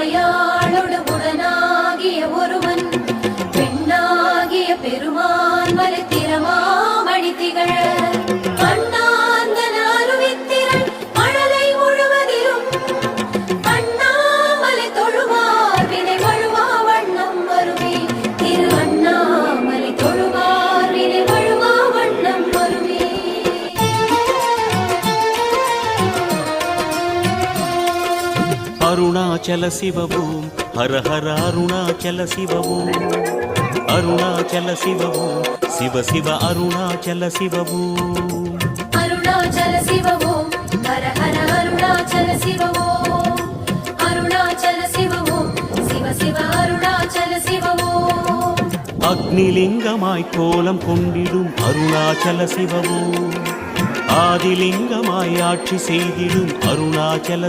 உமையாளோடு உடனாகிய ஒருவன் பெண்ணாகிய பெருமான் மலைத்திரமாமணி திகழ அண்ணாந்தன அருவித்திரள் மழலை முழுவதிலும் அண்ணாமலை தொழுவார் வினை வழுவா வண்ணம் வருமே திரு அண்ணாமலை தொழுவார் வினை வழுவா வண்ணம் வருமே. அருணாச்சல சிவவும் ஹர ஹர அருணாச்சல சிவவும் அருணாச்சல சிவவும் சிவ சிவ அருணாச்சல சிவவும் அருணாச்சல சிவவும் ஹர ஹர அருணாச்சல சிவவும் அருணாச்சல சிவவும் சிவ சிவ அருணாச்சல சிவவும். அக்னிலிங்கமாய் கோலம் கொண்டிடும் அருணாச்சல சிவவும் ஆதிலிங்கமாய் ஆட்சி செய்திடும் அருணாச்சல